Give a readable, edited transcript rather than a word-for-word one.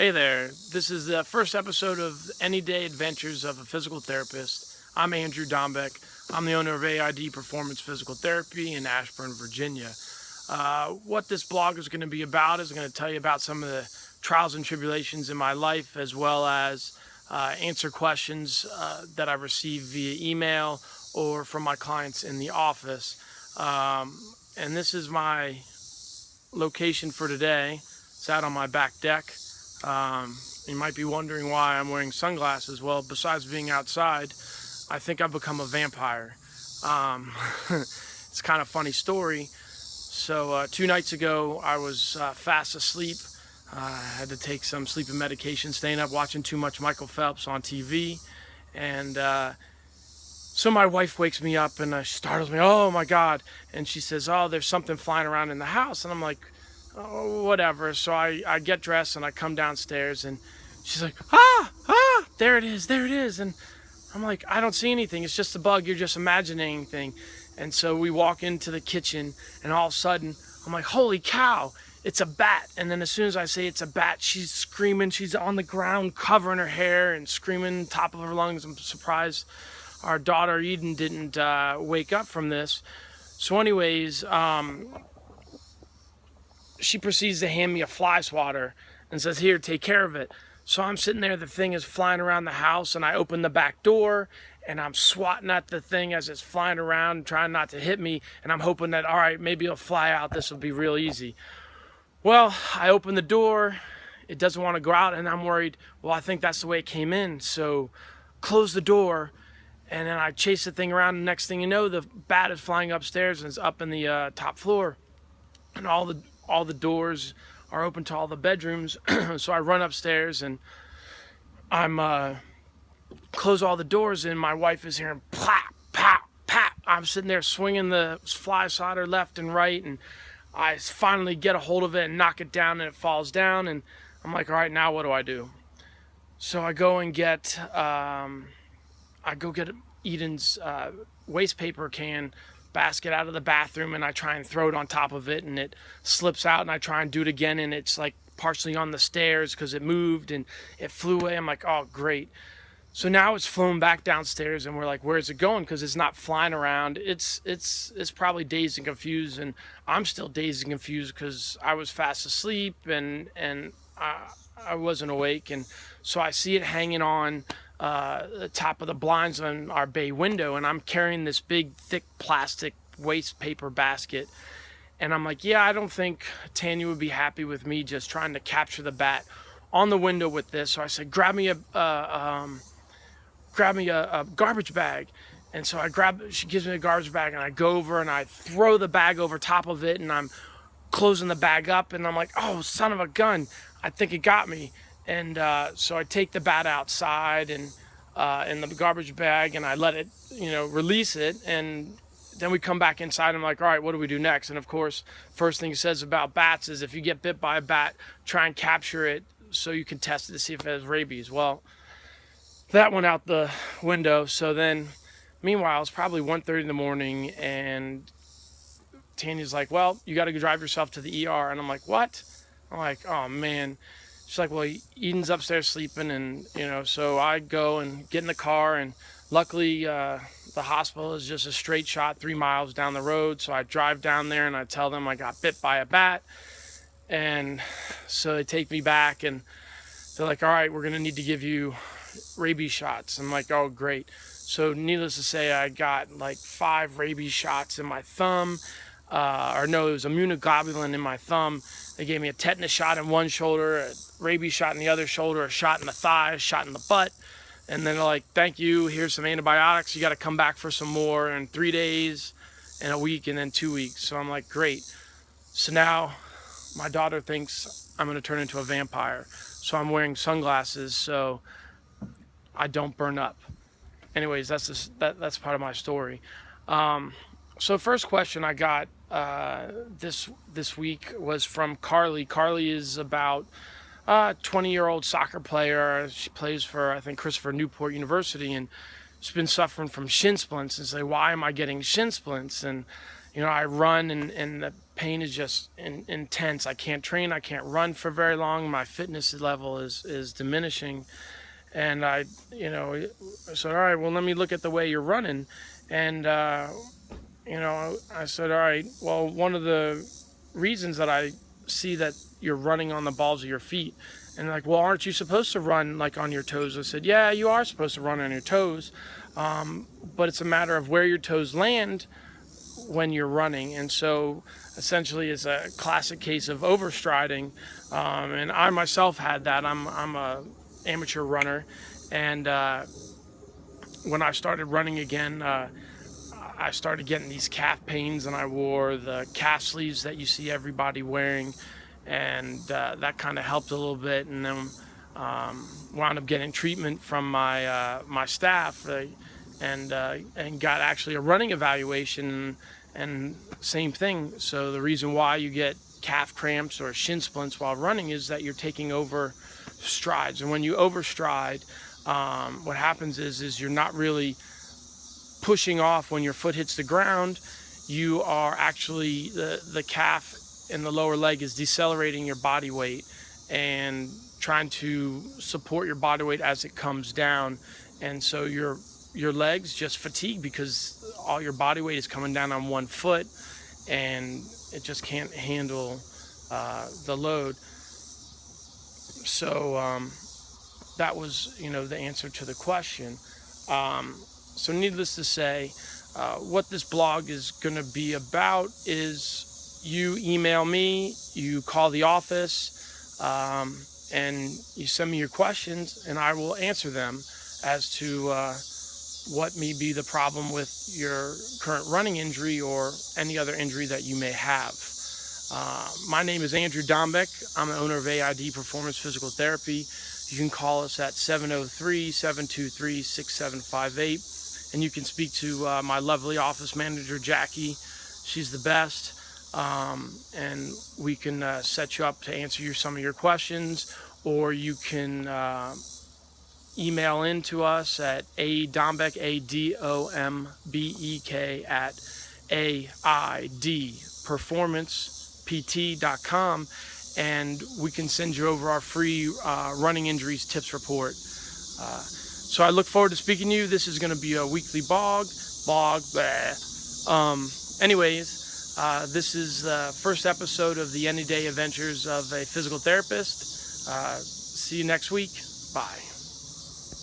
Hey there, this is the first episode of Any Day Adventures of a Physical Therapist. I'm Andrew Dombek. I'm the owner of AID Performance Physical Therapy in Ashburn, Virginia. What this blog is going to be about is going to tell you about some of the trials and tribulations in my life, as well as answer questions that I receive via email or from my clients in the office. And this is my location for today. It's out on my back deck. You might be wondering why I'm wearing sunglasses. Well, besides being outside, I think I've become a vampire. It's kind of a funny story. So 2 nights ago, I was fast asleep. I had to take some sleeping medication, staying up watching too much Michael Phelps on TV. And so my wife wakes me up and she startles me. Oh my God. And she says, oh, there's something flying around in the house. And I'm like, oh, whatever. So I get dressed and I come downstairs and she's like, there it is. And I'm like, I don't see anything. It's just a bug. You're just imagining anything. And so we walk into the kitchen and all of a sudden I'm like, holy cow, it's a bat. And then as soon as I say it's a bat, she's screaming. She's on the ground covering her hair and screaming top of her lungs. I'm surprised our daughter Eden didn't wake up from this. So anyways, she proceeds to hand me a fly swatter and says, here, take care of it. So I'm sitting there, the thing is flying around the house, and I open the back door and I'm swatting at the thing as it's flying around, trying not to hit me, and I'm hoping that, all right, maybe it'll fly out, this will be real easy. Well, I open the door, it doesn't want to go out, and I'm worried, well, I think that's the way it came in, so close the door, and then I chase the thing around, and next thing you know, the bat is flying upstairs and it's up in the top floor, and all the doors are open to all the bedrooms. So I run upstairs and I'm close all the doors, and my wife is hearing plap, pop, pop. I'm sitting there swinging the fly swatter left and right, and I finally get a hold of it and knock it down, and it falls down, and I'm like, all right, now what do I do? So I go and get Eden's waste paper can basket out of the bathroom, and I try and throw it on top of it, and it slips out, and I try and do it again, and it's like partially on the stairs because it moved and it flew away. I'm like, oh great. So now it's flown back downstairs, and we're like, where's it going? Because it's not flying around. It's probably dazed and confused, and I'm still dazed and confused because I was fast asleep and I wasn't awake. And so I see it hanging on the top of the blinds on our bay window, and I'm carrying this big thick plastic waste paper basket, and I'm like, yeah, I don't think Tanya would be happy with me just trying to capture the bat on the window with this. So I said, grab me a garbage bag. And so she gives me a garbage bag, and I go over and I throw the bag over top of it, and I'm closing the bag up, and I'm like, oh, son of a gun, I think it got me. And so I take the bat outside and in the garbage bag, and I let it, release it. And then we come back inside. And I'm like, all right, what do we do next? And of course, first thing it says about bats is if you get bit by a bat, try and capture it so you can test it to see if it has rabies. Well, that went out the window. So then, meanwhile, it's probably 1:30 in the morning, and Tanya's like, well, you got to drive yourself to the ER. And I'm like, what? I'm like, oh man. She's like, well, Eden's upstairs sleeping, and so I go and get in the car, and luckily the hospital is just a straight shot 3 miles down the road. So I drive down there and I tell them I got bit by a bat, and so they take me back, and they're like, all right, we're gonna need to give you rabies shots. I'm like, oh great. So needless to say, I got like 5 rabies shots in my thumb. It was immunoglobulin in my thumb. They gave me a tetanus shot in one shoulder, a rabies shot in the other shoulder, a shot in the thigh, a shot in the butt. And then they're like, thank you, here's some antibiotics. You got to come back for some more in 3 days and a week and then 2 weeks. So I'm like, great. So now my daughter thinks I'm going to turn into a vampire. So I'm wearing sunglasses so I don't burn up. Anyways, that's part of my story. So first question I got this week was from Carly. Carly is about a 20-year-old soccer player. She plays for, I think, Christopher Newport University, and she's been suffering from shin splints. And say, why am I getting shin splints? And I run, and the pain is just intense. I can't train. I can't run for very long. My fitness level is diminishing. And I said, all right, well, let me look at the way you're running. And, I said, all right, well, one of the reasons that I see that you're running on the balls of your feet. And like, well, aren't you supposed to run like on your toes? I said, yeah, you are supposed to run on your toes. But it's a matter of where your toes land when you're running. And so essentially it's a classic case of overstriding. And I myself had that. I'm a amateur runner. And when I started running again, I started getting these calf pains, and I wore the calf sleeves that you see everybody wearing, and that kind of helped a little bit. And then wound up getting treatment from my staff, and got actually a running evaluation, and same thing. So the reason why you get calf cramps or shin splints while running is that you're taking over strides, and when you overstride, what happens is you're not really pushing off when your foot hits the ground. You are actually, the calf in the lower leg is decelerating your body weight and trying to support your body weight as it comes down. And so your legs just fatigue because all your body weight is coming down on one foot, and it just can't handle the load. So that was, the answer to the question. So needless to say, what this blog is going to be about is you email me, you call the office, and you send me your questions, and I will answer them as to what may be the problem with your current running injury or any other injury that you may have. My name is Andrew Dombek. I'm the owner of AID Performance Physical Therapy. You can call us at 703-723-6758. And you can speak to my lovely office manager, Jackie. She's the best. And we can set you up to answer some of your questions, or you can email in to us at adombek, ADOMBEK, at aidperformancept.com, and we can send you over our free running injuries tips report. So I look forward to speaking to you. This is going to be a weekly blog. Anyways, this is the first episode of the Any Day Adventures of a Physical Therapist. See you next week. Bye.